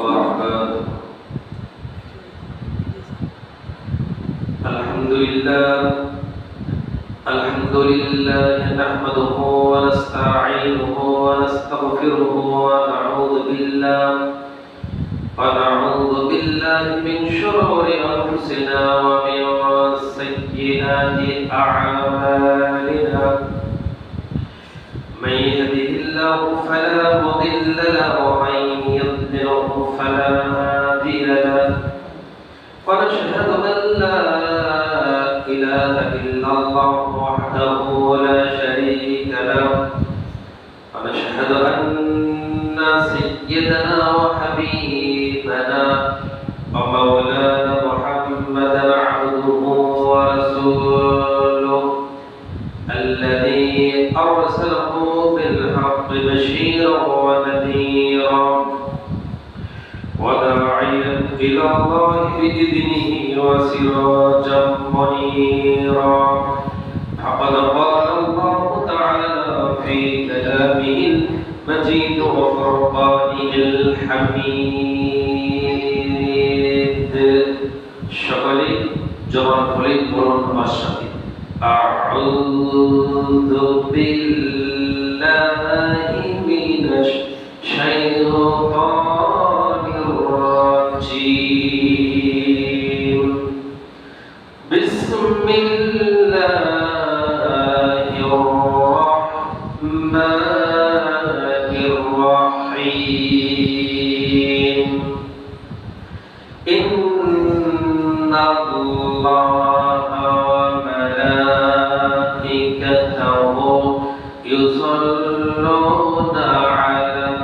وبعد. الحمد لله نحمده ونستعينه ونستغفره ونعوذ بالله من شرور أنفسنا ومن سيئات أعمالنا. من يهده الله فلا مضل له ومن يضلله فلا هادي له. ونشهد أن لا إله إلا الله وحده لا شريك له. ونشهد أن سيدنا وحبيبنا ومولانا محمدا عبده ورسوله الذي أرسله بالحق بشيرا ونذيرا وداعيا إلى الله بإذنه وسراجا منيرا. فقد قال الله تعالى في كلامه المجيد وفرقانه الحميد. সকলে জবান খুলে বলুন আমার সাথে আউযু বিল্লাহি মিনাশ শাইতানির রাজীম। বিসমিল্লাহির রাহমানির রাহিম। ইন্নাল্লাহা ওয়া মালাইকাতাহু ইউসাল্লুনা আলান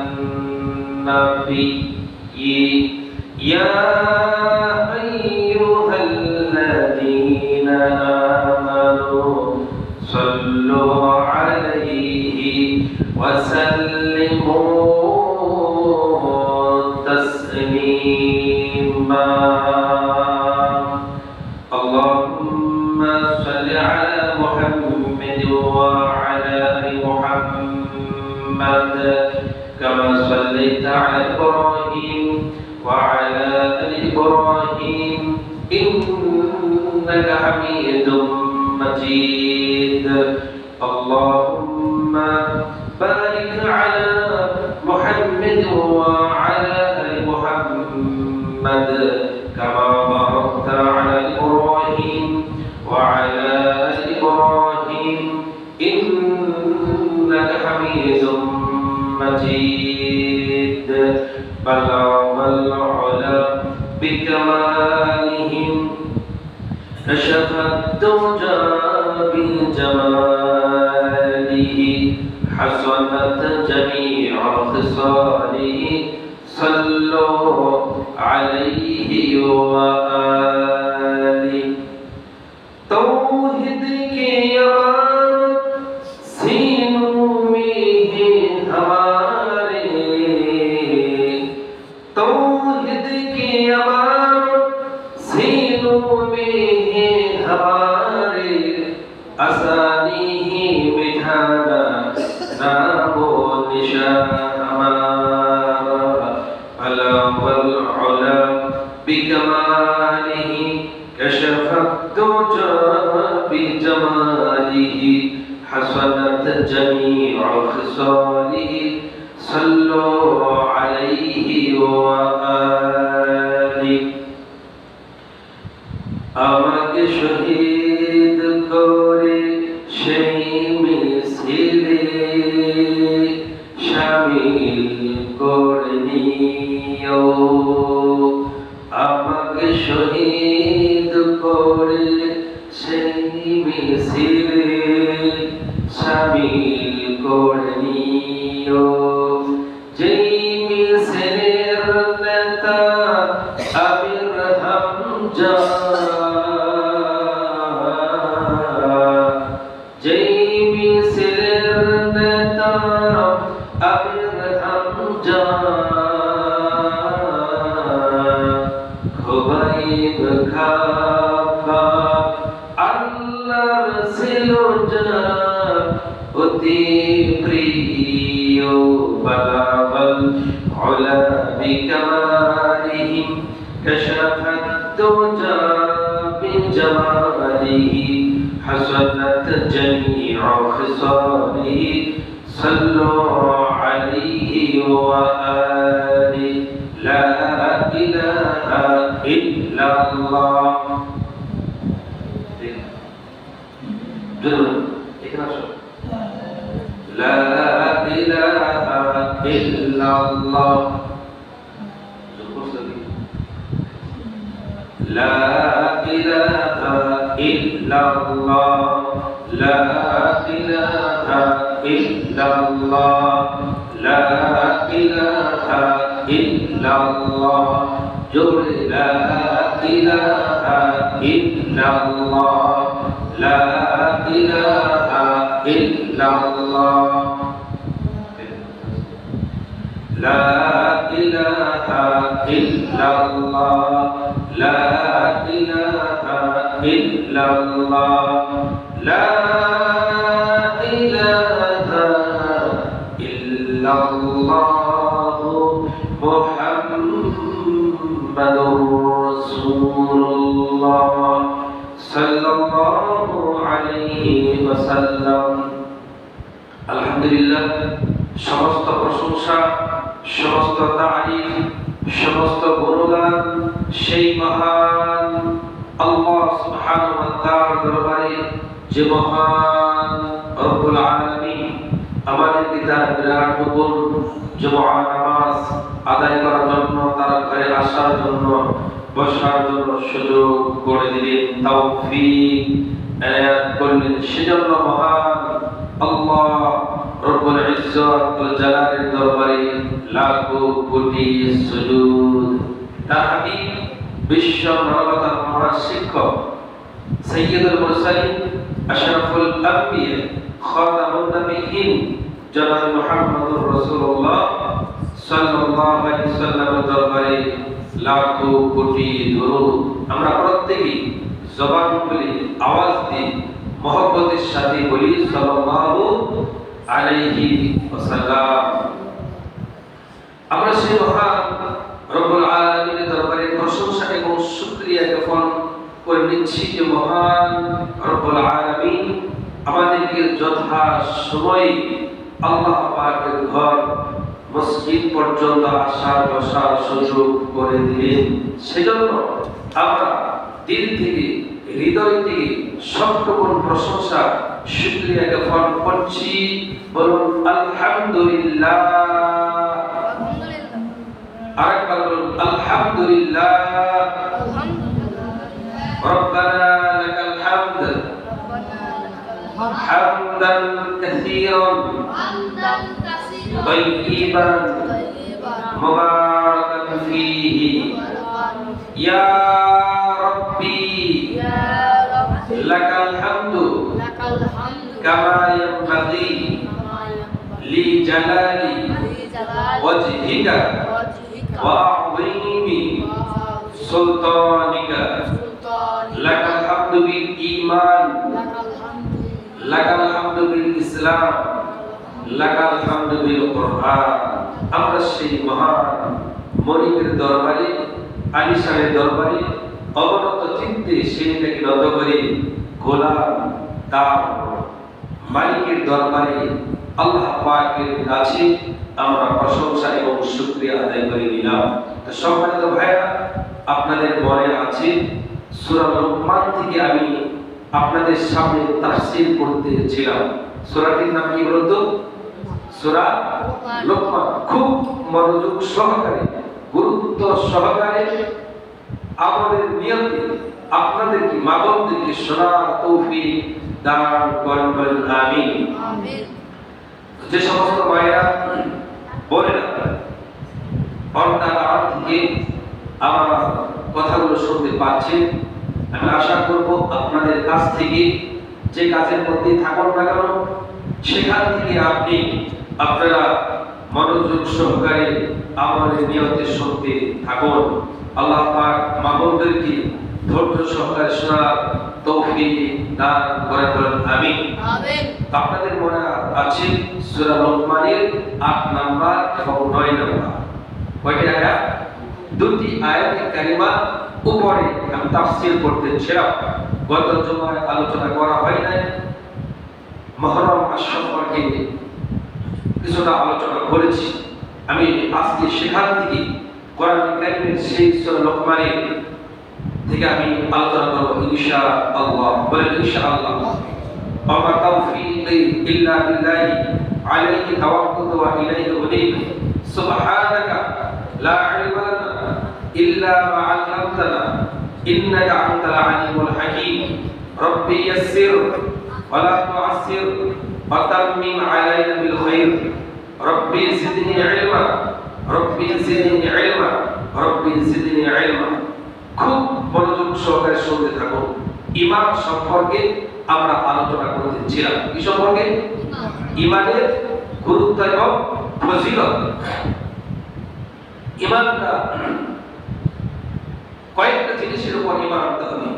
নাবিয়্যি ইয়া আইয়ুহাল্লাযীনা আমানু সাল্লু আলাইহি ওয়া সাল্লিমু তাসলিমা। اللهم صل على محمد وعلى آل محمد كما صليت على إبراهيم وعلى آل إبراهيم إنك حميد مجيد. اللهم بارك على محمد وعلى آل محمد كما باركت على إبراهيم وعلى آل إبراهيم إنك حميد مجيد. بلغ العلا بكمالهم كشف الدجى بجماله حسنت جميع خصاله صلوا عليه وآله. توحید کے عبارت سینوں میں ہے ہمارے. توحید کے عبارت سینوں میں ہے ہمارے. آسانی ہی مٹھانا نام و نشان ہمارا. بلغ العلا بكماله كشف الدجى بجماله حسنت جميع خصاله صلوا عليه وآله. আমাকে শহীদ করে সেই মিছিলে শামিল করে নিও. আমাকে শহীদ করে সেই মিছিলে শামিল করে নিও. যেই মিছিলের নেতা আমির হামজা, যেই মিছিলের নেতা আমির হামজা খুবাইব খাফা আল্লাহর ছিল যারা অতি প্রিয়. বালাগাল উলা بكمالهم كشف الدجى بجماله حسنت جميع خصاله صلوا عليه وآله لا إله إلا الله لا إله إلا الله لا إله إلا الله لا إله إلا الله لا إله إلا الله جل لا إله إلا الله لا إله إلا الله لا إله إلا الله لا إله إلا الله لا إله إلا الله محمد رسول الله صلى الله عليه وسلم الحمد لله সমস্ত প্রশংসা সমস্ত তারিফ সমস্ত গুণগান সেই মহান আল্লাহ সুবহানাহু ওয়া তাআলার দরবারে যে মহান রব্বুল আলামিন আমাদেরকে তার বিরাট হুকুম জুমআ নামাজ আদায় করার জন্য তার ঘরে আসার জন্য বসার জন্য সুযোগ করে দিলেন তৌফিক এনায়েত করলেন সেজন্য মহান আল্লাহ রব্বুল ইজ্জত ওয়াল জালালের দরবারে লাখো কোটি সুজুদ তার হাবিব বিশ্ব মানবতার মহান শিক্ষক সাইয়্যিদুল মুরসালিন আশরাফুল আম্বিয়া খাতামুন নবিয়্যিন জনাব মুহাম্মদুর রাসূলুল্লাহ সাল্লাল্লাহু আলাইহি ওয়াসাল্লামের দরবারে লাখো কোটি দরুদ আমরা প্রত্যেকই জবান খুলে আওয়াজ দিয়ে মহব্বতের সাথে বলি সাল্লাল্লাহু আলাইহি ওয়াসাল্লাম আমরা সেই মহান রব্বুল আলামিনের দরবারে প্রশংসা এবং শুকরিয়া জ্ঞাপন করে নিচ্ছি যে মহান রব্বুল আলামিন আমাদেরকে যথা সময়ে আল্লাহ পাকের ঘর মসজিদ পর্যন্ত আসার বসার সুযোগ করে দিলেন সেজন্য আমরা দিল থেকে হৃদয় থেকে সবটুকু প্রশংসা শুকরিয়া জ্ঞাপন করছি বলুন আলহামদুলিল্লাহ আরেকবার বলুন আলহামদুলিল্লাহ রব্বানা লাকাল হামদ হামদান কাসীরান طيبا مباركا فيه يا ربي لك الحمد كما ينبغي لجلال وجهك وعظيم سلطانك لك الحمد بالإيمان لك الحمد بالإسلام লাকাল হামদু বিল কুরআন আমরা সেই মহান মনিবের দরবারে আলিশানের দরবারে অবনত চিত্তে সেটাকে নত করে গোলাম তার মালিকের দরবারে আল্লাহ পাকের কাছে আমরা প্রশংসা এবং শুকরিয়া আদায় করে নিলাম তো সম্মানিত ভাইরা আপনাদের মনে আছে সূরা লুকমান থেকে আমি আপনাদের সামনে তাফসীর করতেছিলাম সূরাটির নাম কি বলতো সূরা লুকমান খুব মনোযোগ সহকারে গুরুত্ব সহকারে আমাদের নিয়তে আপনাদের কি মাগমদেরকে শোনার তৌফিক দান করেন বলেন আমিন আমিন যে সমস্ত মায়েরা বলেন অন্তরাল থেকে আমার কথাগুলো শুনতে পাচ্ছেন আমি আশা করব আপনাদের কাছ থেকে যে কাজের মধ্যে থাকুন না কেন সেখান থেকে আপনারা মনোযোগ সহকারে আমাদের নিয়তে শুনতে থাকুন আল্লাহ পাক মাহবুবদেরকে ধৈর্য সহকারে শোনার তৌফিক দান করেন বলেন আমিন আমিন আপনাদের মনে আছে সূরা লুকমানের 8 নাম্বার এবং 9 নাম্বার কয়টি আয়াত? দুটি আয়াতে কারিমা উপরে আমি তাফসীর করতেছিলাম। গত জুমায় আলোচনা করা হয় নাই। মুহররম মাস সম্পর্কে কিছুটা আলোচনা করেছি। আমি আজকে সেখান থেকে কোরআন কারীমের সেই সূরা লোকমানের থেকে আমি আলোচনা করব ইনশাআল্লাহ। বলেন ইনশাআল্লাহ। ওয়া তাওফীকি ইল্লা বিল্লাহি আলাইহি তাওয়াক্কালতু ওয়া ইলাইহি উনীব। সুবহানাকা লা ইলমা লানা ইল্লা মা 'আল্লামতানা ইন্নাকা আনতাল আলিমুল হাকীম। রব্বি ইয়াসসির ওয়া লা তু'আসসির ওয়া তাম্মিম আলাইনা বিল খায়র। রব্বি জিদনি ইলমা রব্বি জিদনি ইলমা রব্বি জিদনি ইলমা। খুব মনোযোগ সহকারে শুনতে থাকুন। ঈমান সম্পর্কে আমরা আলোচনা করতেছিলাম। কি সম্পর্কে? ঈমানের গুরুত্ব এবং ফজিলত। ঈমানটা কয়েকটা জিনিসের উপর ঈমান আনতে হবে।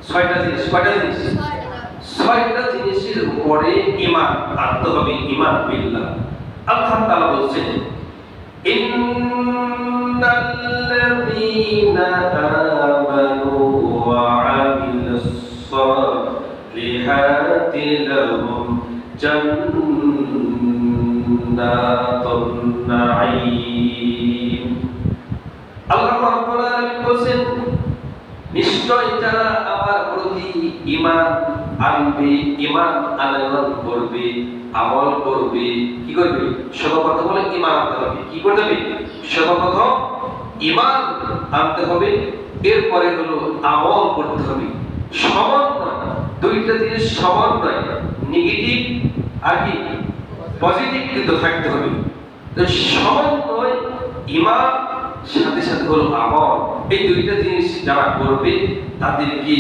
ছয়টা জিনিস। কয়টা জিনিস? ছয়টা জিনিসের উপরে ঈমান আনতে হবে। ঈমান বিল্লাহ। আল্লাহ তাআলা বলেন ইন্নাল্লাযীনা আমানু ওয়া আমিলুস সালিহাতি লাহুম জান্নাতুন নাঈম। আল্লাহ রাব্বুল আলামিন বলেন নিশ্চয় যারা আমার প্রতি ঈমান আনবে, ঈমান আনয়ন করবে, আমল করবে। কি করবে? সর্বপ্রথম বলে ঈমান আনতে হবে। কি করতে হবে? সর্বপ্রথম ঈমান আনতে হবে, এরপরে হলো আমল করতে হবে। সমন্বয়, দুইটা জিনিস সমন্বয়, নেগেটিভ আর কি পজিটিভ কিন্তু থাকতে হবে। তো সমন্বয় ঈমান সাথে সাথে হলো আমল। এই দুইটা জিনিস যারা করবে তাদেরকে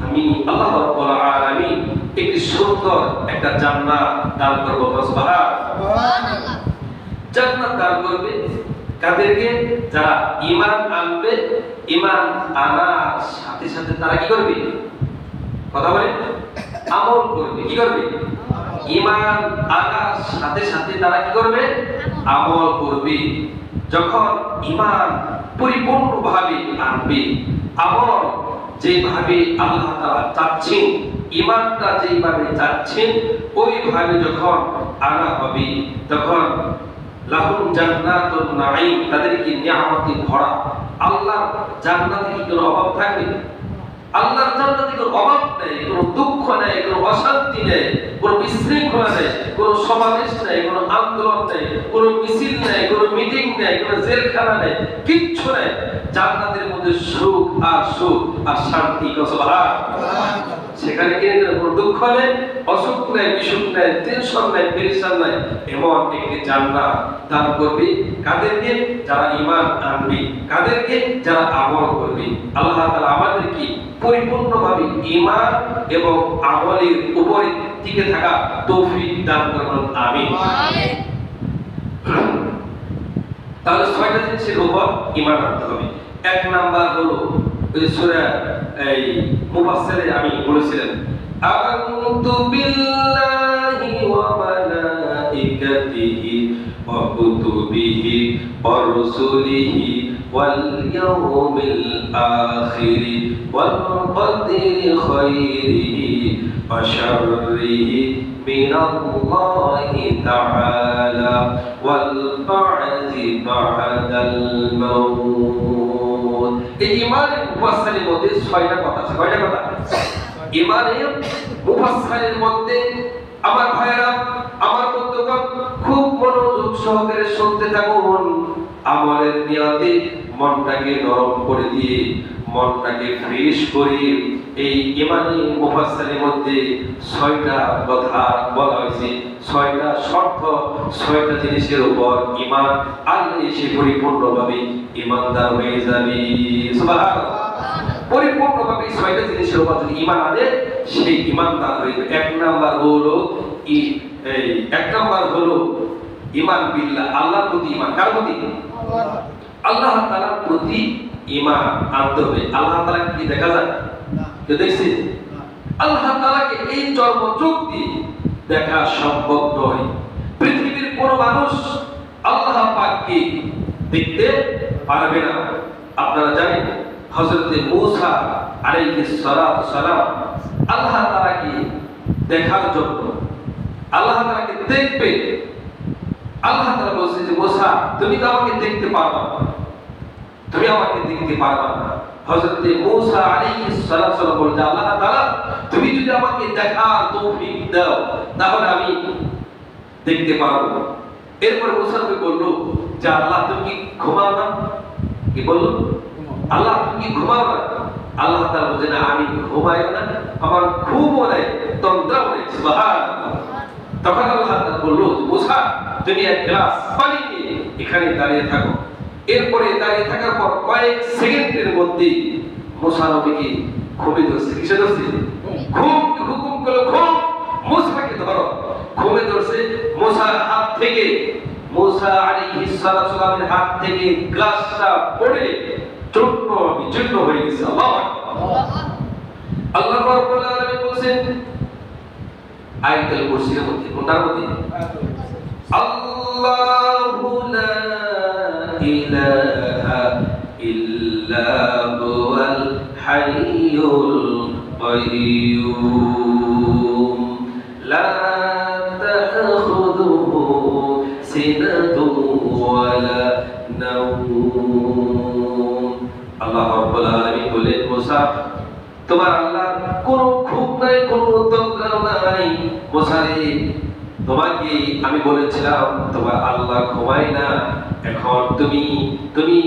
আমি আল্লাহ রাব্বুল আলামিন একটি সুন্দর একটা জান্নাত দান করব। সুবহানাল্লাহ। জান্নাত দান করবে কাদেরকে? যারা ঈমান আনবে। ঈমান আনার সাথে সাথে তারা কি করবে? কথা বলে আমল করবে। কি করবে? ঈমান আনার সাথে সাথে তারা কি করবে? আমল করবে। যখন ঈমান পরিপূর্ণভাবে আনবে, আমল যেভাবে আল্লাহ তাআলা চাচ্ছেন, ঈমানটা যেভাবে চাচ্ছেন ওইভাবে যখন আনা হবে, তখন লাহুম জান্নাতুন নাঈম, তাদেরকে নিয়ামতে ভরা। আল্লাহর জান্নাতে কি কোনো অভাব থাকবে? আল্লাহর জান্নাতে কোনো অভাব নেই, কোনো দুঃখ নেই, কোনো অশান্তি নেই, কোনো বিশৃঙ্খলা নেই, কোনো সমাবেশ নেই, কোনো আন্দোলন নেই, কোনো মিছিল নেই, কোনো মিটিং নেই, কোনো জেলখানা নেই, কিচ্ছু নেই। জান্নাতের মধ্যে সুখ আর শান্তি। সুবহানাল্লাহ। সেখানে কোনো দুঃখ নেই, অসুখ নেই, বিসুখ নেই, টেনশন নেই, পেরেশান নেই। এমন একটি জান্নাত দান করবে কাদেরকে? যারা ঈমান আনবে। কাদেরকে? যারা আমল করবে। আল্লাহ তাআলা আমাদেরকে পরিপূর্ণভাবে ঈমান এবং আমলের উপরে টিকে থাকা তৌফিক দান করুন। আমিন। তাহলে ছয়টা জিনিসের উপর ঈমান আনতে হবে। এক নাম্বার হলো ওই সূরা মুফাসসিরে আমি বলেছিলাম আ'উযু বিল্লাহি ওয়া মালাইকাতিহি ওয়া কুতুবিহি ওয়া রুসুলিহি ওয়াল ইয়াউমিল আখির ওয়াল কদরি খায়রিহি ওয়া শাররিহি মিনাল্লাহি তাআলা ওয়াল বা'থি বা'দাল মাউত। এই ঈমানের মুফাসসিরের মধ্যে ছয়টা কথা আছে। কয়টা কথা? ঈমানের মুফাসসিরের মধ্যে আমার ভাইরা, আমার বন্ধুগণ, খুব মনোযোগ সহকারে শুনতে থাকুন। আমলের নিয়তে মনটাকে নরম করে দিয়ে, মনটাকে ফ্রেশ করে এই ঈমানি মুফাসসিরের মধ্যে ছয়টা কথা বলা হয়েছে। ছয়টা শর্ত, ছয়টা জিনিসের উপর ঈমান আনলে সে পরিপূর্ণভাবে ঈমানদার হয়ে যাবে। সুবহানাল্লাহ। পরিপূর্ণভাবে ছয়টা জিনিসের উপর যদি ঈমান আনে সেই ঈমানদার হয়ে যাবে। এক নাম্বার হলো ঈমান বিল্লাহ, আল্লাহর প্রতি ঈমান। কার প্রতি? আল্লাহ তাআলার প্রতি ঈমান আনতে হবে। আল্লাহ তাআলা কি দেখা যায়? কেউ দেখছে? আল্লাহ তাআলাকে এই চর্মচোখ দিয়ে দেখা সম্ভব নয়। পৃথিবীর কোন মানুষ আল্লাহ পাককে দেখতে পারবে না। আপনারা জানেন হযরতে মূসা আলাইহিস সালাতু সালাম আল্লাহ তাআলাকে দেখার জন্য, আল্লাহ তাআলাকে দেখবে, আল্লাহ তাআলা বলছে যে মূসা তুমি তো আমাকে দেখতে পারবা না, তুমি আমাকে দেখতে পারবা না। হযরতে মূসা আলাইহিস সালাতু সালাম বলছে আল্লাহ তাআলা তুমি যদি আমাকে দেখার তৌফিক দাও তাহলে আমি দেখতে পারবো। এরপর মূসা নবী বলল যে আল্লাহ তুমি কি ঘুমাও না? কি বলল? আল্লাহ তুমি কি ঘুমাও না? আল্লাহ তাআলা বলেন না আমি ঘুমাইও না, আমার ঘুমও নাই, তন্দ্রাও নাই। সুবহানাল্লাহ। তখন আল্লাহ তাআলা বলল মূসা তুমি এক গ্লাস পানি নিয়ে এখানে দাঁড়িয়ে থাকো। এরপরে দাঁড়িয়ে থাকার পর কয়েক সেকেন্ডের মধ্যে মূসা নবীকে ঘুমে ধরছে। কিসে ধরছে? ঘুম। হুকুম করলো ঘুম, মূসাকে ধরো। ঘুমে ধরছে। মূসার হাত থেকে, মূসা আলাইহিস সালামের হাত থেকে গ্লাসটা পড়ে চূর্ণ বিচূর্ণ হয়ে গেছে। আল্লাহু আকবার। আল্লাহ রাব্বুল আলামিন বলেন আয়াতুল কুরসির মধ্যে, কোনটার মধ্যে? আল্লাহু লা ইলাহা ইল্লা হুয়াল হাইয়ুল কাইয়্যুম লা তাখুযুহু সিনাতুন ওয়ালা নাওম। আল্লাহ রাব্বুল আলামিন বলেন মূসা তোমার আল্লাহ কোনো ঘুম নাই, কোনো তন্দ্রা নাই। মূসা রে তোমাকে আমি বলেছিলাম তোমার আল্লাহ ঘুমায় না, এখন তুমি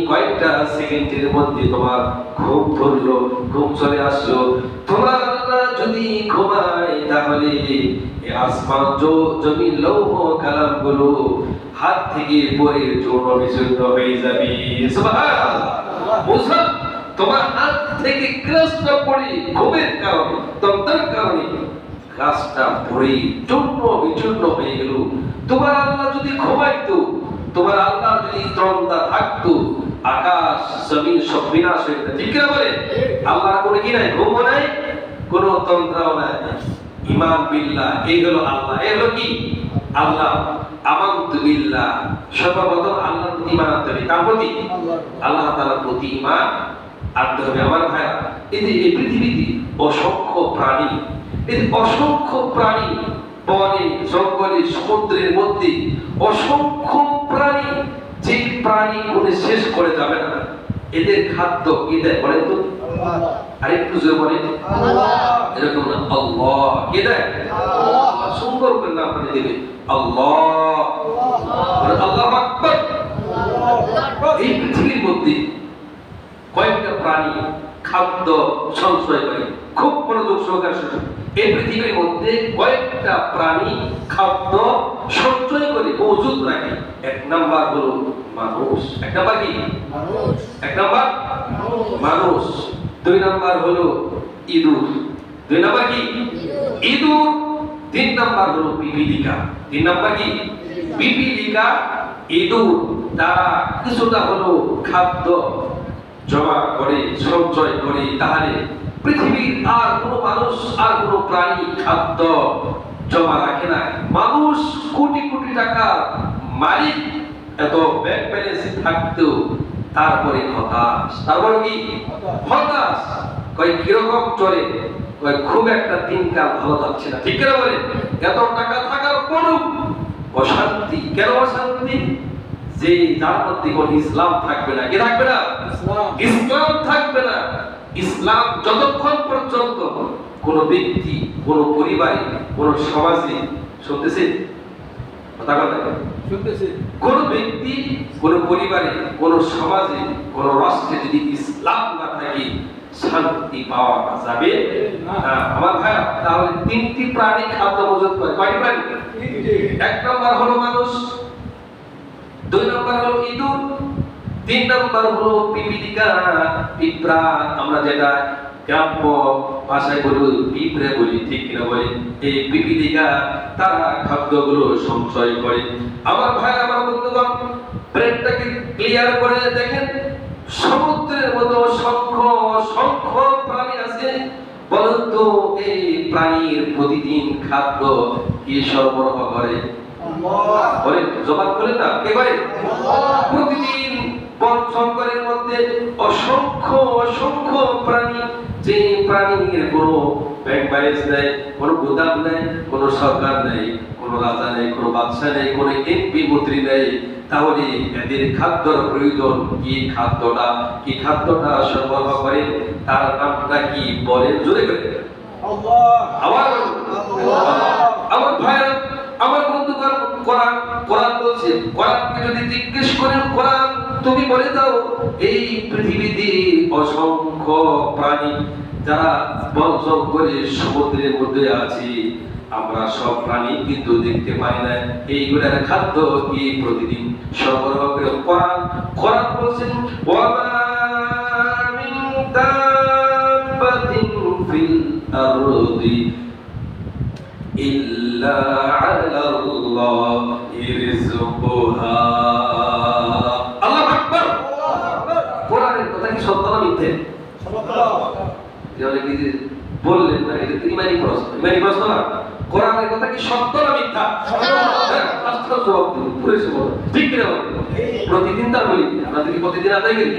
কয়েকটা সেকেন্ডের মধ্যে তোমার ঘুম ধরলো, ঘুম চলে আসলো। তোমার আল্লাহ যদি ঘুমায় তাহলে এই আসমান জমিন লৌহ কালাম গুলো হাত থেকে পড়ে চূর্ণ বিচূর্ণ হয়ে যাবে। সুবহানাল্লাহ। মূসা তোমার হাত থেকে গ্লাসটা পড়ে ঘুমের কারণে, তন্দ্রার কারণে গ্লাসটা পড়ে চূর্ণ বিচূর্ণ হয়ে গেল। তোমার আল্লাহ যদি ঘুমাইতো, তোমার আল্লাহ যদি তন্দ্রা থাকতো, আকাশ জমিন সব বিনাশ হয়ে যেত। ঠিক কিনা বলে? আল্লাহর কোনো কি নাই? ঘুমও নাই, কোনো তন্দ্রাও নাই। ঈমান বিল্লাহ, এই হলো আল্লাহ। এই হলো কি? আল্লাহ। আমানতু বিল্লাহ, সর্বপ্রথম আল্লাহর প্রতি ঈমান আনতে হবে। কার প্রতি? আল্লাহ তাআলার প্রতি ঈমান আনতে হবে। আমার ভাইরা, এই পৃথিবীতে অসংখ্য প্রাণী, এই অসংখ্য প্রাণী, বনে জঙ্গলে সমুদ্রের মধ্যে অসংখ্য প্রাণী, যে প্রাণী গুলো শেষ করে যাবে না। এদের খাদ্য কে দেয় বলেন তো? আরেকটু জোরে বলেন। এরকম না, আল্লাহ। কে দেয়? আল্লাহ। সুন্দর করে নাম বলে দেবে, আল্লাহ। আল্লাহু আকবার। এই পৃথিবীর মধ্যে কয়েকটা প্রাণী খাদ্য সঞ্চয় করে, খুব মনোযোগ সহকারে শুনুন। এই পৃথিবীর মধ্যে কয়েকটা প্রাণী খাদ্য সঞ্চয় করে মজুদ রাখে। এক নাম্বার হলো মানুষ। এক নাম্বার কি? মানুষ। এক নাম্বার মানুষ। দুই নাম্বার হলো ইঁদুর। দুই নাম্বার কি? ইঁদুর। তিন নাম্বার হলো পিপীলিকা। তিন নাম্বার কি? পিপীলিকা, ইঁদুর। তারা কিছুটা হলো খাদ্য জমা করে, সঞ্চয় করে। তাহলে পৃথিবীর আর কোনো মানুষ, আর কোনো প্রাণী খাদ্য জমা রাখে না। মানুষ কোটি কোটি টাকা মালিক, এত ব্যাংক ব্যালেন্স থাকতেও তারপরে হতাশ। তারপরে কি? হতাশ। কই কিরকম চলে? কই খুব একটা দিনকাল ভালো যাচ্ছে না। ঠিক করে বলে? এত টাকা থাকার পরেও অশান্তি। কেন অশান্তি? যে যার মধ্যে কোন ইসলাম থাকবে না। কি থাকবে না? ইসলাম থাকবে না। ইসলাম যতক্ষণ পর্যন্ত কোন ব্যক্তি, কোন পরিবারে, কোন সমাজে, শুনতেছেন কথা বলতে? শুনতেছেন? কোন ব্যক্তি, কোন পরিবারে, কোন সমাজে, কোন রাষ্ট্রে যদি ইসলাম না থাকে শান্তি পাওয়া যাবে না। আমার ভাই, তাহলে তিনটি প্রাণী খাদ্য মজুদ করে। কয়টি প্রাণী? এক নম্বর হলো মানুষ, দুই নম্বর হলো ইঁদুর, তিন নম্বর হলো পিপীলিকা, পিঁপড়া। আমরা যেটা গ্রাম্য ভাষায় বলি পিঁপড়ে বলি, ঠিক কিনা বলি? এই পিপীলিকা তারা খাদ্যগুলো সঞ্চয় করে। আমার ভাই, আমার বন্ধুগণ, ব্রেনটাকে ক্লিয়ার করে দেখেন। সমুদ্রের মতো অসংখ্য প্রাণী আছে। বলুন তো এই প্রাণীর প্রতিদিন খাদ্য কি সরবরাহ করে? বলেন, জবাব বলেন না। কে করে? প্রতিদিন বন জঙ্গলের মধ্যে অসংখ্য অসংখ্য প্রাণী, যে প্রাণীর কোনো ব্যাংক ব্যালেন্স নেই, কোনো গুদাম নেই, কোনো সরকার নেই, কোনো রাজা নেই, কোনো বাদশা নেই, কোনো এমপি মন্ত্রী নেই, তাহলে এদের খাদ্যর প্রয়োজন কি? খাদ্যটা সরবরাহ করে তার নামটা কি বলেন? জোরে করে আল্লাহ। আমার ভাইরা, আমার বন্ধুগণ, কোরআন বলছে, কোরআনকে যদি জিজ্ঞেস করেন, কোরআন তুমি বলে দাও এই পৃথিবীতে অসংখ্য প্রাণী যারা বন জঙ্গলে সমুদ্রের মধ্যে আছে, আমরা সব প্রাণী কিন্তু দেখতে পাই না, এইগুলোর খাদ্য কি প্রতিদিন সরবরাহ করে? কোরআন বলছেন ওয়ামা মিন দাব্বাতিন ফিল আরদি ইল্লা আলাল্লাহি রিজকুহা। আল্লাহু আকবার। কোরআনের কথা কি সত্য না মিথ্যে? সত্য। কি বললেন না, এটা তো ইমানি প্রশ্ন না। কোরআনের কথা কি সত্য না মিথ্যা? সত্য। জবাব দিন, পুরোপুরি বলো, ঠিক না? প্রতিদিন তা বলি, আমরা যদি প্রতিদিন আদায় করি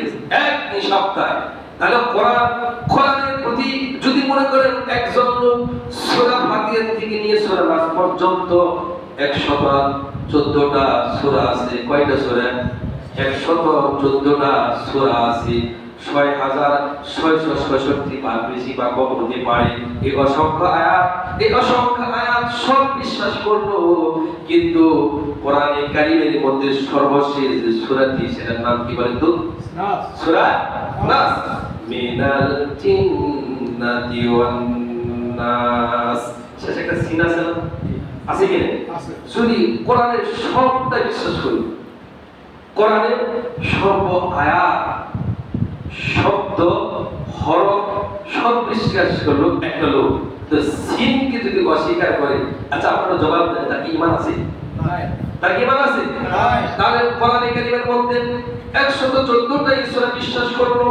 এক সপ্তাহে, তাহলে কোরআনের প্রতি যদি মনে করেন একজন লোক সূরা ফাতিহা থেকে নিয়ে সূরা নাস পর্যন্ত 114টা সূরা আছে। কয়টা সূরা? 114টা সূরা আছে। 6666 বা বেশি বা কম হতে পারে। এই অসংখ্য আয়াত সব বিশ্বাস করলো, কিন্তু কোরআনে কারীমের মধ্যে সর্বশেষ যে সূরাটি, সেটার নাম কি বলেন তো? নাস। সূরা নাস। মিনাল জিন্নাতি ওয়ান নাস। শেষে একটা সিন আছে না? আছে কি না? আছে। যদি কোরআনের সবটা বিশ্বাস করি, কোরআনের সর্ব আয়াত, শব্দ, হরফ সব বিশ্বাস করলো একটা লোক, তো সিনকে যদি অস্বীকার করে, আচ্ছা আপনারা জবাব দেন, তার কি ঈমান আছে? নাই। তার কি ঈমান আছে? নাই। তাহলে কোরআনে কারীমের মধ্যে 114টা সূরা বিশ্বাস করলো,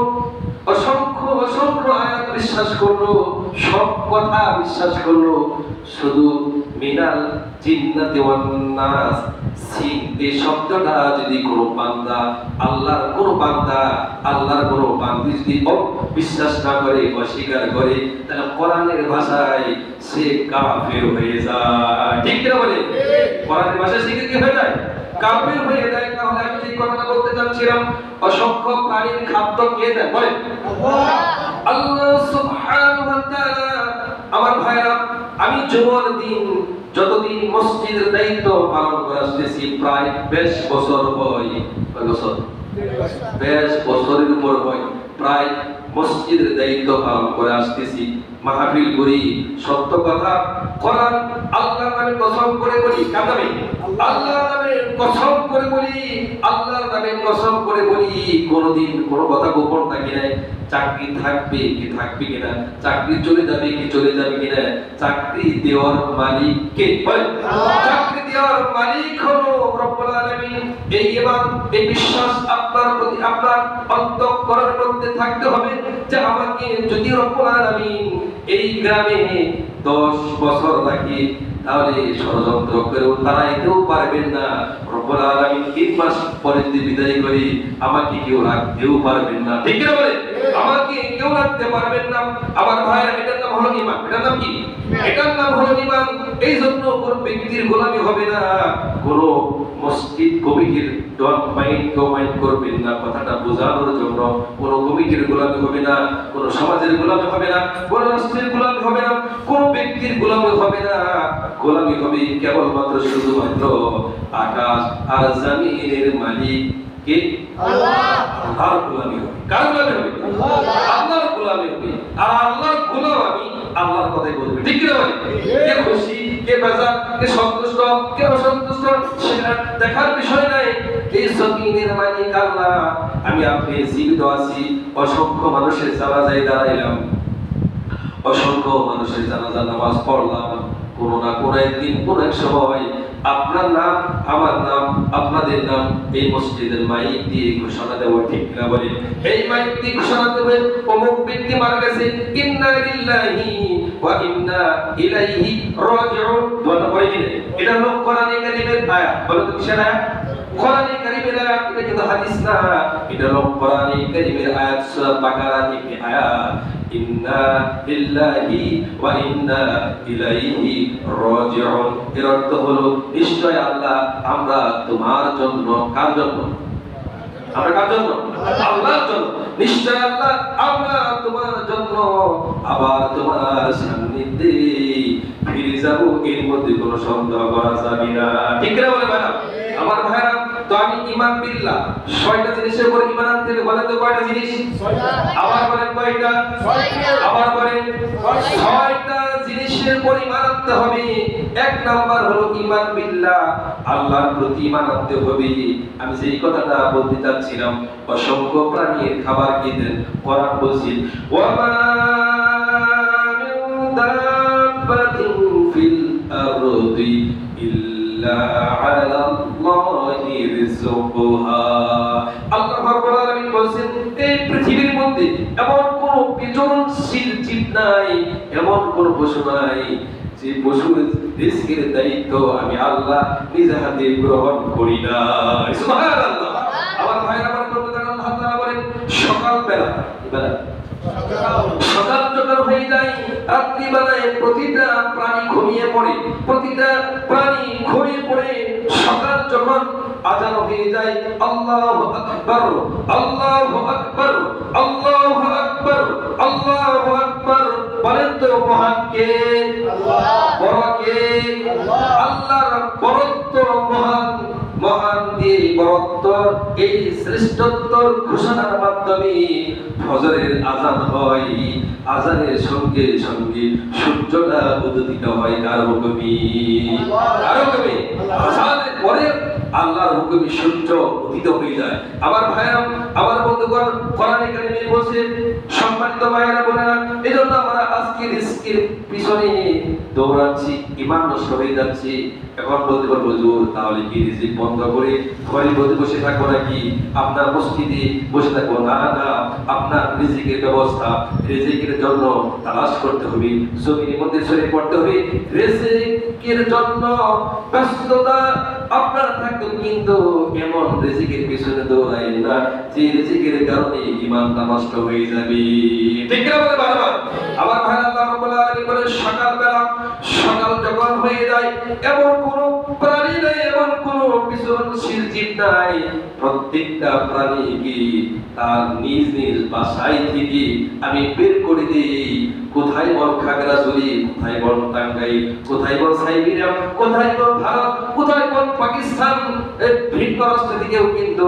অসংখ্য অসংখ্য আয়াত বিশ্বাস করলো, সব কথা বিশ্বাস করলো, শুধু মিনাল জিন্নাতি ওয়ান নাস সিন এই শব্দটা যদি কোনো বান্দা, আল্লাহর কোনো বান্দি যদি বিশ্বাস না করে, অস্বীকার করে, তাহলে কোরআনের ভাষায় সে কাফের হয়ে যায়। ঠিক কি না বলে? কোরআনের ভাষায় সে কি হয়ে যায়? কাফের হয়ে যায়। তাহলে আমি যে কথাটা বলতে চাচ্ছিলাম, অসংখ্য প্রাণীর খাদ্য কে দেয়? বলেন আল্লাহ সুবহানাহু ওয়া তাআলা। আমার ভাইরা, আমি জুমার দিন যতদিন মসজিদের দায়িত্ব পালন করে আসতেছি, প্রায় 20 বছর হয়। কয় বছর? 20 বছরের উপর হয়। প্রায় মসজিদের দায়িত্ব পালন করে আসতেছি, মাহফিল করি। সত্য কথা, কোরআন আল্লাহর নামে কসম করে বলি, কার নামে? আল্লাহর নামে কসম করে বলি, আল্লাহর নামে কসম করে বলি, কোনদিন কোনো কথা গোপন থাকি নাই। চাকরি থাকবে কি থাকবে কিনা, চাকরি চলে যাবে কি চলে যাবে কিনা, চাকরি দেওয়ার মালিক কে? চাকরি দেওয়ার মালিক হলো রব্বুল আলামিন। এই ঈমান, এই বিশ্বাস আপনার প্রতি, আপনার অন্তঃকরণের মধ্যে থাকতে হবে যে আমাকে যদি রব্বুল আলামিন এই গ্রামে 10 বছর রাখি, তাহলে ষড়যন্ত্র করেও তাড়াইতেও পারবেন না। রব্বুল আলামিন 3 মাস পরে যদি বিদায় করি, আমাকে কেউ রাখতেও পারবেন না। ঠিক না বলে? আমাকে কেউ রাখতে পারবেন না। আমার ভাইরা, এটার নাম হলো ঈমান। এটার নাম কি? এটার নাম হলো ঈমান। এই জন্য কোন ব্যক্তির গোলামি হবে না, কোন মসজিদ কমিটির মাইন্ড করবেন না। কথাটা বোঝানোর জন্য, কোন কমিটির গোলামি হবে না, কোন সমাজের গোলামি হবে না, কোন রাষ্ট্রের গোলামি হবে না, কোন ব্যক্তির গোলামি হবে না। গোলামি হবে কেবলমাত্র শুধুমাত্র আকাশ আর জমিনের মালিক কে? আল্লাহ। আল্লাহর গোলামি হবে। কার গোলামি হবে? আল্লাহর গোলামি হবে। আর আল্লাহর গোলাম আমি আল্লাহর কথাই বলবে। ঠিক কি না বলে? কে খুশি, কে বেজার, কে সন্তুষ্ট, কে অসন্তুষ্ট, সেটা দেখার বিষয় নাই। এই জমিনের মালিক আল্লাহ। আমি আপনি জীবিত আছি, অসংখ্য মানুষের জানাজায় দাঁড়াইলাম, অসংখ্য মানুষের জানাজার নামাজ পড়লাম। কোন না কোন একদিন, কোন এক সময় আপনার নাম, আমার নাম, আপনাদের নাম এই মসজিদের মাইক দিয়ে ঘোষণা দেওয়া। ঠিক না বলে? এই মাইক দিয়ে ঘোষণা দেবে অমুক ব্যক্তি মারা গেছে, ইন্না লিল্লাহি ওয়া ইন্না ইলাইহি রাজিউন। দোয়াটা পড়ে কিনে, এটা হলো কোরআনে কারীমের আয়াত। বলো তো কিসের আয়াত? কোরআনে কারীমের আয়াত, এটা কিন্তু হাদিস না, এটা হলো কোরআনে কারীমের আয়াত, সূরা বাকারা থেকে আয়াত, ইন্না লিল্লাহি ওয়া ইন্না ইলাইহি রাজিউন। এর অর্থ হলো নিশ্চয় আল্লাহ আমরা তোমার জন্য, কার জন্য? আমরা কার জন্য? আল্লাহর জন্য। নিশ্চয় আল্লাহ আমরা তোমার জন্য আবার তোমার সান্নিধ্যে ফিরে যাব, এর মধ্যে কোনো সন্দেহ করা যাবে না। ঠিক না বলে ভাইরা? আমার ভাইরা, তো আমি ঈমান বিল্লাহ 6টা জিনিসের উপর ঈমান আনতে হবে। বলেন তো কয়টা জিনিস? 6টা। আবার বলেন কয়টা? 6টা। আবার বলেন 6টা জিনিসের উপর ঈমান আনতে হবে। এক নাম্বার হলো ঈমান বিল্লাহ, আল্লাহর প্রতি ঈমান আনতে হবে। আমি সেই কথাটা বলতে চাচ্ছিলাম, অসংখ্য প্রাণীর খাবার খেতেন। কোরআন বলছে ওয়া মা মিন দাব্বাতিন ফিল আরদি ইল্লা আলাল্লাহি রিজকুহা। আল্লাহ রাব্বুল আলামিন বলেন এই পৃথিবীর মধ্যে এমন কোন বিচরণশীল জীব নাই, এমন কোন পশু নাই যে পশুর রিজকের দায়িত্ব আমি আল্লাহ নিজ হাতে গ্রহণ করি না। সুবহানাল্লাহ। আমার ভাইরা, আমার বন্ধুরা, আল্লাহ তাআলা বলেন সকালবেলা, সকাল যখন হয়ে যায়, রাত্রিবেলায় প্রতিটা প্রাণী ঘুমিয়ে পড়ে, প্রতিটা প্রাণী ঘুমিয়ে পড়ে। সকাল যখন আযান হয়ে যায়, আল্লাহু আকবার, আল্লাহু আকবার, আল্লাহু আকবার, আল্লাহু আকবার, বলেন তো মহান কে? আল্লাহ। বড় কে? আল্লাহ। আল্লাহর বড়ত্ব মহান, মহান দিয়ে বড়ত্ব, এই শ্রেষ্ঠত্বর ঘোষণার মাধ্যমে ফজরের আযান হয়। আযানের সঙ্গে সঙ্গে সূর্যটা উদিত হয় কার হুকুমে? কার হুকুমে? আযানের পরে আল্লাহর হুকুমে সূর্য উদিত হয়ে যায়। আমার ভাইরা, আমার বন্ধুগণ, কোরআনে কারীমে বলছে, সম্মানিত ভাইরা বোনেরা, এজন্য আমরা আজকে রিজকের পিছনে দৌড়াচ্ছি, ঈমান নষ্ট হয়ে যাচ্ছে। এখন বলতে পারবো হুজুর, তাহলে কি রিজিক বন্ধ করে ঘরে বসে থাকবো নাকি? আপনার মসজিদে বসে থাকবো? না না, আপনার রিজিকের ব্যবস্থা, রিজিকের জন্য তালাশ করতে হবে, জমিনের মধ্যে সরে পড়তে হবে। রিজিকের জন্য ব্যস্ততা আপনার থাকতে, কিন্তু এমন রিজিকের পিছনে দৌড়াই না যে রিজিকের কারণে ঈমানটা নষ্ট হয়ে যাবে। ঠিক না বলে বারবার? আমার ভাই, আল্লাহ রাব্বুল আলামিন বলে সকালবেলা, সকাল যখন হয়ে যায়, এমন কোন প্রাণী নাই, এমন কোন বিচরণশীল জীব নাই, প্রত্যেকটা প্রাণীকে তার নিজ নিজ বাসায় থেকে আমি বের করে দিই। কোথায় বল খাগড়াছড়ি, কোথায় বল টাঙ্গাইল, কোথায় বল সাইবেরিয়া, কোথায় বল ভারত, কোথায় বল পাকিস্তান, ভিন্ন রাষ্ট্র থেকেও কিন্তু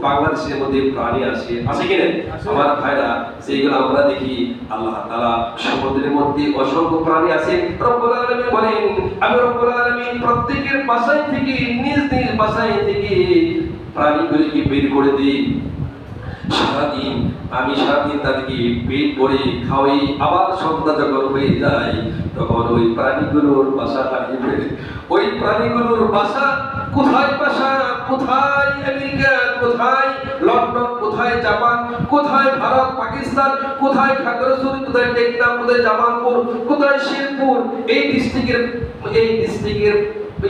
বাংলাদেশের মধ্যে প্রাণী আসে, আছে কিনা? আমার ভাইরা, সেইগুলো আমরা দেখি। আল্লাহ তাআলা সমুদ্রের মধ্যে অসংখ্য প্রাণী আছে। রব্বুল আলামিন বলেন, আমি রব্বুল আলামিন প্রত্যেকের বাসায় থেকে, নিজ নিজ বাসায় থেকে প্রাণীগুলিকে বের করে দিই। সারাদিন আমি তাদেরকে পেট ভরে খাওয়াই। আবার সন্ধ্যা যখন হয়ে যায়, তখন ওই প্রাণীগুলোর বাসা হারিয়ে ফেলে। ওই প্রাণীগুলোর বাসা কোথায়? বাসা কোথায়? আমেরিকা, কোথায় লন্ডন, কোথায় জাপান, কোথায় ভারত, পাকিস্তান, কোথায় খাগড়াছড়ি, কোথায় টেকনাফ, কোথায় জামালপুর, কোথায় শেরপুর। এই ডিস্ট্রিক্টের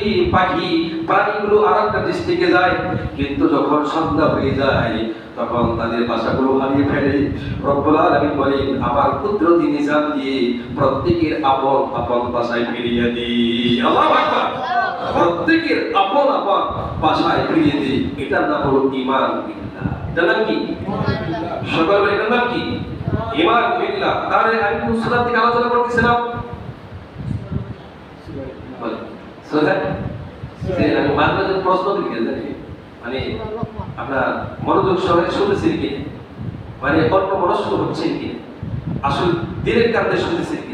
এই পাখি প্রাণীগুলো আরেকটা ডিস্ট্রিক্টে যায়, কিন্তু যখন সন্ধ্যা হয়ে যায় তখন তাদের বাসাগুলো হারিয়ে ফেলে। রব্বুল আলামিন বলেন, আমার কুদরতি নিজাম দিয়ে প্রত্যেকের আপন আপন বাসায় ফিরিয়ে দিই। আল্লাহু আকবার। প্রত্যেকের আপন আপন বাসায় ফিরিয়ে দিই। এটার নাম হলো ঈমান বিল্লাহ। এটার নাম কি? সকল এটার নাম কি? ঈমান বিল্লাহ। তাহলে আমি কোন সূরা থেকে আলোচনা করতেছিলাম? আমি মাঝে প্রশ্ন দিকে জানি, মানে আপনার মনোযোগ সহকারে শুনতেছেন কি, মানে অল্প মনস্ক হচ্ছেন কি, আসলে দিলের কান্দে শুনতেছেন কি?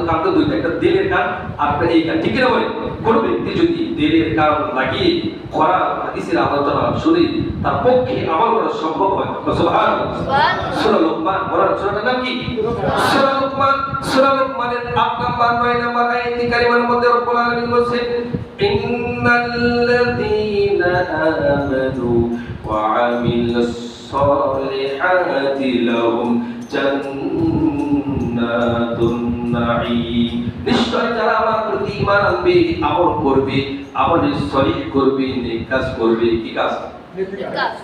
কান্দে দুইটা, একটা দিলের কান আর এই কান। ঠিক না বলে? কোন ব্যক্তি যদি দিলের কান লাগিয়ে কোরআন হাদিসের আলোচনা শুনে তার পক্ষে আমল করা সম্ভব হয়, সুবহানাল্লাহ। সূরা লুকমান, কোরআন সূরাটার নাম কি? সূরা লুকমান। সূরা লুকমানের 8 নাম্বার 9 নাম্বার আয়াতে কারিমার মধ্যে রব্বুল আলামিন বলেছেন, ইন্নাল্লাযীনা আমানু ওয়া আমিলুস সালিহাতি লাহুম জান্নাতুন নাঈম। নিশ্চয় যারা আমার প্রতি ঈমান আনবে, থাকবে, আমল করবে, আমলে সলিহ করবে, নেক কাজ করবে। কি কাজ?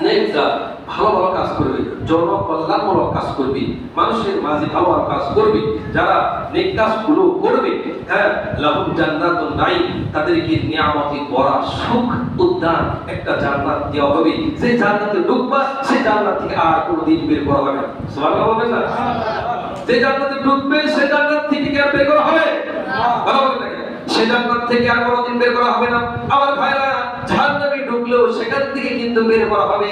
নেক কাজ, ভালো ভালো কাজ করবে, জনকল্যাণমূলক কাজ করবে, মানুষের মাঝে ভালো ভালো কাজ করবে। যারা নেক কাজগুলো করবে, হ্যাঁ, লাহুম জান্নাতুন নাঈম, তাদেরকে নিয়ামতে ভরা সুখ উদ্যান একটা জান্নাত দেওয়া হবে। সেই জান্নাতে ঢুকবা, সেই জান্নাত থেকে আর কোনোদিন বের করা হবে না। সুবহানাল্লাহ বলবেন না? যে জান্নাতে ঢুকবে সেই জান্নাত থেকে কি আর বের করা হবে? ভালো বলেন না? সেই জান্নাত থেকে আর কোনোদিন বের করা হবে না। আমার ভাইরা, জাহান্নামে ঢুকলেও সেখান থেকে কিন্তু বের করা হবে,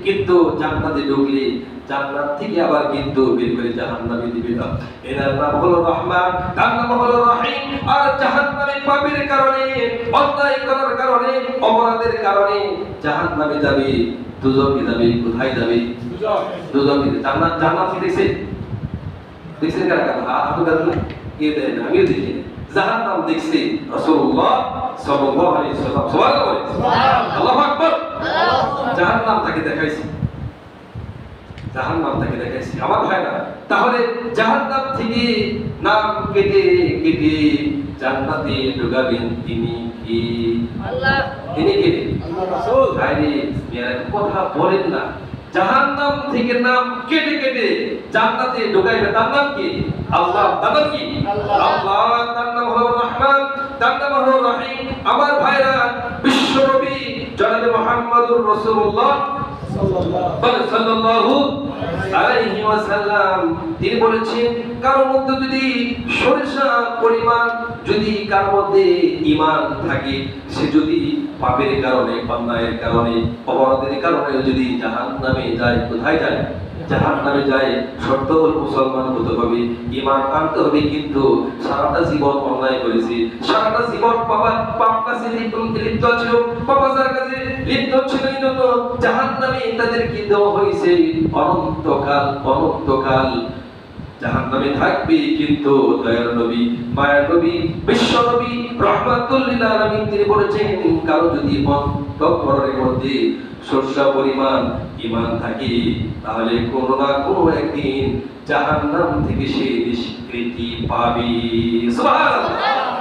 কিন্তু জান্নাতে ঢুকলে জান্নাত থেকে আবার কিন্তু বের করে জাহান্নামে দিবে না। এর নাম হলো রহমান, তার নাম হলো রহিম। আর জাহান্নামে পাপের কারণে, অন্যায় করার কারণে, অপরাধের কারণে জাহান্নামে যাবে, দুজকে যাবে। কোথায় যাবে? দুজকে। জান্নাত, জান্নাত কি দেখছেন? দেখছেন কারা কারা? হাত উঠান। কে দেন? আমিও দেখি। জাহান্নাম দেখছি রাসূলুল্লাহ সাল্লাল্লাহু আলাইহি ওয়াসাল্লাম। সুবহানাল্লাহ, আল্লাহু আকবার। জাহান্নাম তাকে দেখাইছি, জাহান্নাম তাকে দেখাইছি। আমার ভাইরা, তাহলে জাহান্নাম থেকে নাম কেটে কেটে জান্নাতে ঢুকাবেন তিনি কি? আল্লাহ। তিনি কে? আল্লাহ রাসূল। আরে মেয়েরা কথা বলেন না। জাহান্নাম থেকে নাম কেটে কেটে জান্নাতে ঢুকাইবে, তার নাম কি? আল্লাহ। তার নাম কি? আল্লাহ। তার নাম হলো রহমান, তার নাম হলো রহিম। আমার ভাইরা, বিশ্ব নবী জনাবে মুহাম্মদুর রাসূলুল্লাহ সাল্লাল্লাহু আলাইহি ওয়াসাল্লাম তিনি বলেছেন, কারো মধ্যে যদি সরিষা পরিমাণ যদি কার মধ্যে ঈমান থাকে, সে যদি পাপের কারণে, অন্যায়ের কারণে, অপরাধের কারণে যদি জাহান্নামে যায়, কোথায় যায়? জাহান্নামে যায়। শর্ত হল মুসলমান হতে হবে, ঈমান আনতে হবে, কিন্তু সারাটা জীবন অন্যায় করেছে, সারাটা জীবন পাপ কাজে লিপ্ত ছিল, পাপাচার কাজে লিপ্ত ছিল, এই জন্য জাহান্নামে তাদেরকে দেওয়া হয়েছে অনন্তকাল। অনন্তকাল জাহান্নামে থাকবে। কিন্তু দয়ার নবী, মায়ার নবী, বিশ্ব নবী রাহমাতুল লিল আলামিন তিনি বলেছেন, কারো যদি অন্তঃকরণের মধ্যে সরিষা পরিমাণ ঈমান থাকে, তাহলে কোনো না কোনো একদিন জাহান্নাম থেকে সে নিষ্কৃতি পাবে। সুবহানাল্লাহ।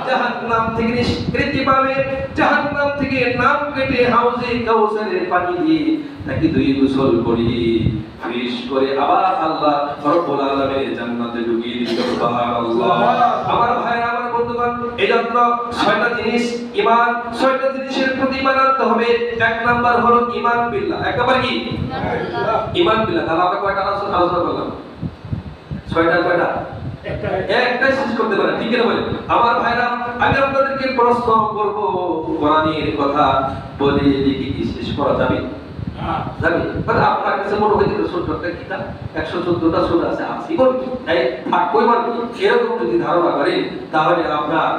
জাহান্নাম থেকে নিষ্কৃতি পাবে, জাহান্নাম থেকে নাম কেটে হাউজে কাউসারের পানি দিয়ে তাকে দুই গোসল করিয়ে ফ্রেশ করে আবার আল্লাহ রব্বুল আলামিনের জান্নাতে ঢুকিয়ে দিবে। সুবহানাল্লাহ। আমার ভাইরা, আমার বন্ধুগণ, এজন্য ছয়টা জিনিস ঈমান, ছয়টা জিনিসের প্রতি ঈমান আনতে হবে। এক নাম্বার হলো ঈমান বিল্লাহ। এক নাম্বার কি? ঈমান বিল্লাহ। তাহলে আমরা কয়টা আলোচনা করলাম? ছয়টা। কয়টা? একটা শেষ করতে পারেন, ঠিক আছে? বলেন আমার ভাইরা, আমি আপনাদেরকে প্রশ্ন করব, কোরআনের কথা বলে লিখে কি শেষ করা যাবে? যাবে? মানে আপনার কাছে মনে হইতে 70টা কিতাব, 114টা সূরা আছে, আসি বলি এই থাক কইবার কি, এরকম যদি ধারণা করেন, তাহলে আপনার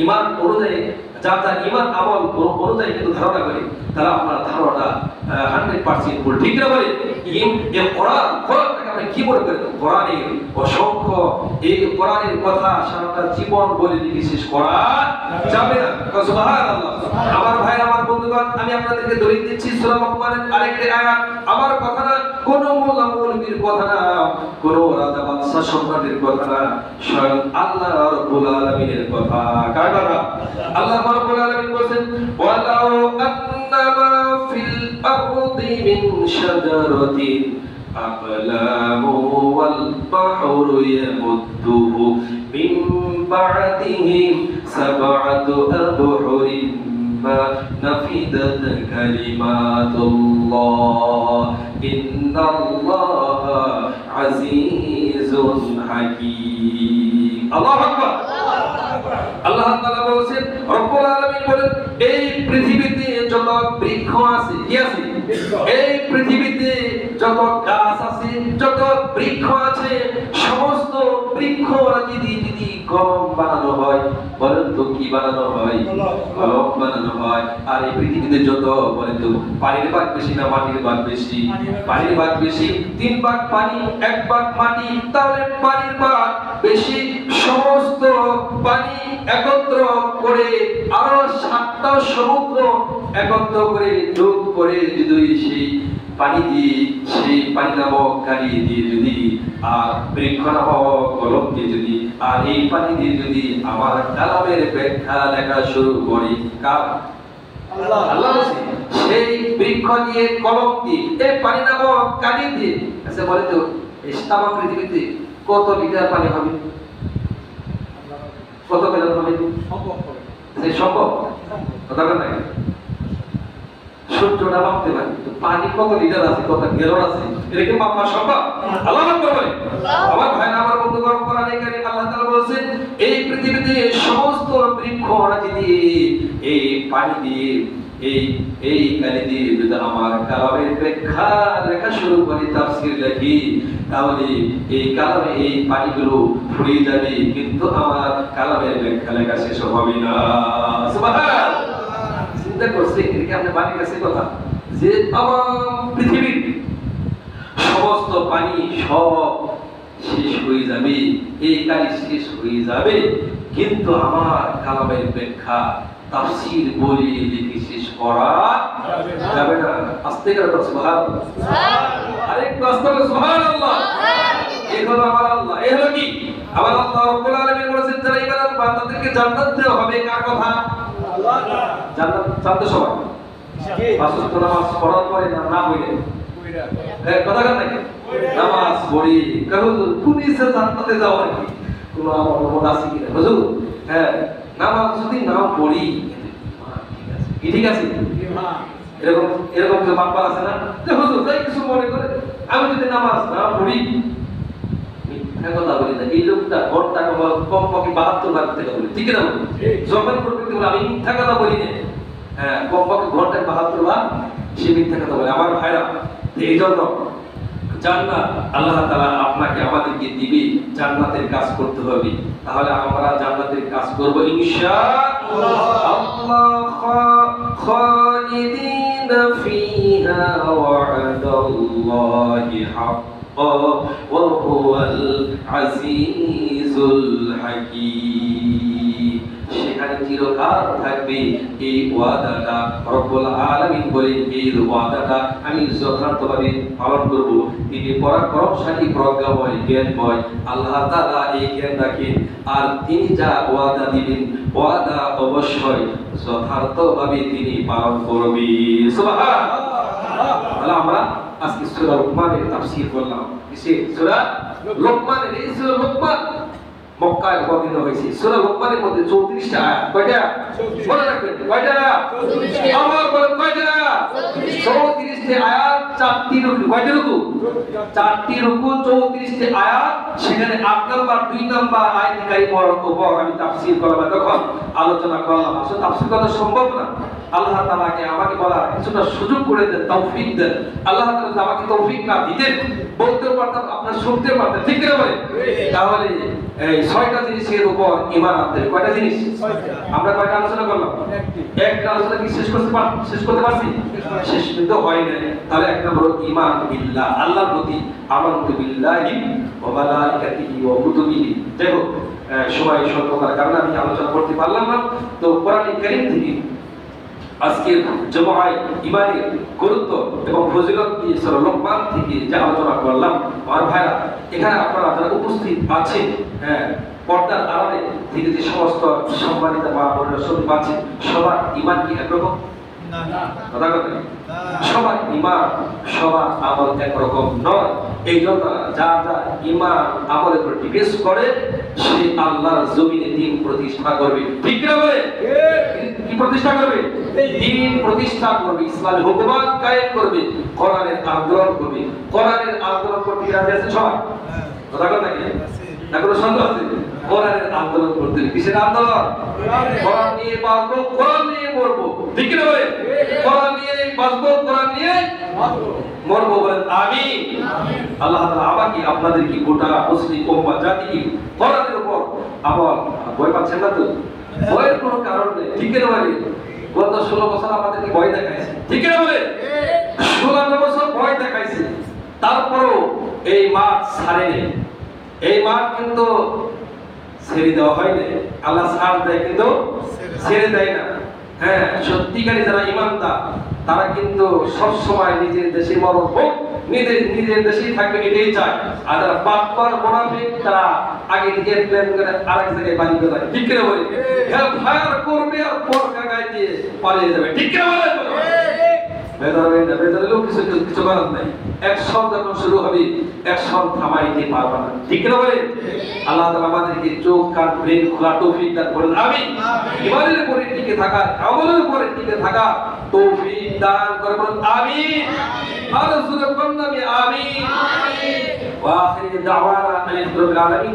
ঈমান অনুযায়ী, যার যার ঈমান আমল অনুযায়ী কিন্তু ধারণা করি, তাহলে আপনার ধারণাটা 100% ভুল। ঠিক না? বলে এই কোরআনটাকে আমরা কি মনে করি? কোরআনের অসংখ্য, এই কোরআনের কথা সারাটা জীবন বলে লিখে শেষ করা যাবে না। সুবহানাল্লাহ। আমার ভাই, আমার বন্ধুগণ, আমি আপনাদেরকে দলিল দিচ্ছি সূরা লোকমানের আরেকটা আয়াত। আমার কথা না, কোন মৌলবীর কথা না, কোন রাজা বাদশা সম্রাটের কথা না, স্বয়ং আল্লাহ রাব্বুল আলামিনের কথা। কার কথা? আল্লাহ রাব্বুল আলামিন বলেন, ওয়ালাউ আন্নামা ফিল আরদি মিন শাজারাতিন আকলামু ওয়াল বাহরু ইয়ামুদ্দুহু মিন বা'দিহি সাব'আতু আবহুরিন মা নাফিদাত কালিমাতুল্লাহ ইন্নাল্লাহা আজিজুন হাকীম। আল্লাহু আকবার। আল্লাহ তাআলা বলেন, রব্বুল আলামিন বলেন, এই পৃথিবীতে যত বৃক্ষ আছে, কি আছে? এই পৃথিবীতে যত গাছ আছে, যত বৃক্ষ আছে, সমস্ত বৃক্ষ যদি কলম বানানো হয়, বলেন তো কি বানানো হয়? কলম বানানো হয়। আর এই পৃথিবীতে যত, বলেন তো পানির ভাগ বেশি না মাটির ভাগ বেশি? পানির ভাগ বেশি। 3 ভাগ পানি, 1 ভাগ মাটি, তাহলে পানির ভাগ বেশি। সমস্ত পানি একত্র করে আরো 7টা সমুদ্র একত্র করে যোগ করে যদি সেই পানি দিয়ে সেই পানি নামক গাড়ি দিয়ে যদি আর বৃক্ষ নামক কলম দিয়ে যদি আর এই পানি দিয়ে যদি আমার কালামের ব্যাখ্যা লেখা শুরু করি, কার? আল্লাহ বলছে সেই বৃক্ষ দিয়ে কলম দিয়ে এই পানি নামক গাড়ি দিয়ে। আচ্ছা বলে তো এই তামাম পৃথিবীতে কত লিটার পানি হবে? কত গ্যালন হবে? সে সম্ভব কথা বলেন না? সূর্যটা মাপতে পারি তো পানি কত লিটার আছে, কত গ্যালন আছে, এটা কি মাপা সম্ভব? আল্লাহ আকবার বলে। আমার ভাইরা, আমার বন্ধুগণ, কোরআনে কারীম আল্লাহ তাআলা বলেছেন এই পৃথিবীতে সমস্ত বৃক্ষ রাজি দিয়ে এই পানি দিয়ে এই কালি দিয়ে যদি আমার কালামের ব্যাখ্যা লেখা শুরু করি, তাফসীর লিখি, তাহলে এই কালামে এই পানিগুলো ফুরিয়ে যাবে, কিন্তু আমার কালামের ব্যাখ্যা লেখা শেষ হবে না। সুবহানাল্লাহ। চিন্তা করছে এদিকে আপনি পানি কাছে কথা যে আমার পৃথিবীর সমস্ত পানি সব শেষ হয়ে যাবে, এই কালি শেষ হয়ে যাবে, কিন্তু আমার কালামের ব্যাখ্যা তাফসীর বলি লিখে শেষ করা যাবে না। আস্তে করে সুবহানাল্লাহ, আরেকটু আস্তে করে সুবহানাল্লাহ। এই হলো আমার আল্লাহ, এই হলো কি আমার আল্লাহ রাব্বুল আলামিন বলেছেন যারা ঈমান আনবে বান্দাদেরকে জান্নাত দেওয়া হবে। কার কথা? আল্লাহ। জান্নাত চাইতে সবাই পাঁচ ওয়াক্ত নামাজ পড়ার পরে না হইলে কথা কথা নাকি নামাজ পড়ি কারণ পুলিশে জান্নাতে যাওয়া নাকি কোনো আমার মনে আছে কিনা হুজুর? হ্যাঁ, নামাজ যদি না পড়ি ঠিক আছে, এরকম এরকম যে বাপ্পা আছে না যে হুজুর তাই কিছু মনে করে আমি যদি নামাজ না পড়ি মিথ্যা কথা বলি না, এই লোকটা ঘন্টা কম পক্ষে 72 বার থেকে বলি, ঠিক না? যখন প্রকৃতি বলে আমি মিথ্যা কথা বলি না, হ্যাঁ কম পক্ষে ঘন্টায় 72 বার সে মিথ্যা কথা বলে। আমার ভাইরা, এই জন্য জান্নাত আল্লাহ তাআলা আপনাকে আমাদেরকে দিবে, জান্নাতের কাজ করতে হবে, তাহলে আমরা জান্নাতের কাজ করব ইনশাআল্লাহ। আল্লাহ খালিদিনা ফিহা ওয়া'দাল্লাহি হাক্কান ওয়া হুয়াল আজিজুল হাকীম। সেখানে চিরকাল থাকবে এই ওয়াদাটা। রব্বুল আলামিন বলেন এই ওয়াদাটা আমি যথার্থভাবে পালন করব। তিনি পরাক্রমশালী, প্রজ্ঞাময়, জ্ঞানময়। আল্লাহ তাআলা এই জ্ঞান রাখেন, আর তিনি যা ওয়াদা দিবেন ওয়াদা অবশ্যই যথার্থভাবে তিনি পালন করবেন। সুবহানাল্লাহ। তাহলে আমরা আজকে সূরা লোকমানের তাফসীর করলাম। কিসে? সূরা লোকমানের। এই সূরা লোকমান মক্কায় অবতীর্ণ হয়েছে। সূরা লোকমানের মধ্যে 34টা আয়াত। কয়টা? মনে রাখবেন কয়টা? 34টা। আমার বলেন কয়টা? 34টা আয়াত, 4টি রুকু। কয়টা রুকু? 4টি রুকু, 34টা আয়াত। সেখানে 8 নাম্বার 2 নাম্বার আয়াত কারিমার উপর আমি তাফসীর করলাম, তখন আলোচনা করলাম। আসলে তাফসীর করা সম্ভব না। আল্লাহ তাআলাকে আমাকে বলার কিছুটা সুযোগ করে দেন, তৌফিক দেন। আল্লাহ তাআলা আমাকে তৌফিক না দিতেন, বলতে পারতাম, আপনারা শুনতে পারতেন, ঠিক না বলে? তাহলে এই 6টা জিনিসের উপর ঈমান আনতে। কয়টা জিনিস? 6টা। আমরা কয়টা আলোচনা করলাম? একটা আলোচনা কি শেষ করতে পারছি? শেষ কিন্তু হয় না। তাহলে এক নম্বর ঈমান বিল্লাহ, আল্লাহর প্রতি। আমানতু বিল্লাহি ওয়া মালাইকাতিহি ওয়া কুতুবিহি। দেখো সময় স্বল্পতার কারণে আমি আলোচনা করতে পারলাম না। তো কোরআন কারীম থেকে আজকের জমায় ঈমানের গুরুত্ব এবং ফজিলত নিয়ে সূরা লোকমান থেকে যে আলোচনা করলাম, আমার ভাইরা, এখানে আপনারা যারা উপস্থিত আছেন, হ্যাঁ পর্দার আড়ালে থেকে যে সমস্ত সম্মানিত মা বোনেরা শুনতে পাচ্ছেন, সবার ঈমান কি একরকম? না না, কথা কথা না, সবার ঈমান, সবার আমল একরকম নয়। এই জন্য যার যার ঈমান আমলের উপর ডিপেন্ড করে সে আল্লাহর জমিনে দ্বীন প্রতিষ্ঠা করবে, ঠিক না বলে? কি প্রতিষ্ঠা করবে? দ্বীন প্রতিষ্ঠা করবে, ইসলামী হুকুমত কায়েম করবে, কোরআনের আন্দোলন করবে। কোরআনের আন্দোলন করতে রাজি আছে সবাই? কথা কথা কি না, কোনো সন্দেহ আছে? কোরআনের আন্দোলন করতে। কিসের আন্দোলন? কোরআন নিয়ে বাঁচবো, কোরআন নিয়ে মরবো, ঠিক না বলে? কোরআন নিয়ে বাঁচবো, কোরআন নিয়ে মরবো, বলেন আমিন। আল্লাহ তাআলা আমাকে আপনাদের কি গোটা মুসলিম উম্মাহ জাতিকে কোরআনের উপর আমল, ভয় পাচ্ছেন না তো? ভয়ের কোনো কারণ নেই, ঠিক না বলে? গত 16 বছর আমাদেরকে ভয় দেখাইছে, ঠিক না বলে? 16 বছর ভয় দেখাইছে, তারপরও এই মাঠ ছাড়েনি। এই মাঠ কিন্তু ছেড়ে দেওয়া হয়নি। আল্লাহ ছাড় দেয় কিন্তু ছেড়ে দেয় না। হ্যাঁ, সত্যিকারী যারা ঈমানদার তারা কিন্তু সব সময় নিজের দেশে মরণ হোক, নিজের দেশেই থাকবে এটাই চায়। আর যারা বাটপার মুনাফিক তারা আগে থেকে প্ল্যান করে আরেক জায়গায় বাড়ি করে ঠিক করে বলে হ্যাঁ ফায়ার করবে আর পরকা গায়ে দিয়ে পালিয়ে যাবে ঠিক করে বলে বেদরে লোক কিছু করার নাই। অ্যাকশন যখন শুরু হবে অ্যাকশন থামাইতে পারবে না ঠিক করে বলে। আল্লাহ তাআলা আমাদেরকে চোখ কান ব্রেন খোলা তৌফিক দান করেন আমিন। ইমানের উপরে টিকে থাকা, আমলের উপরে টিকে থাকা তৌফিক দান করেন আমিন। আর সুরে বন্দামি আমিন। ওয়া আখির দাওয়ানা আলহামদুলিল্লাহি।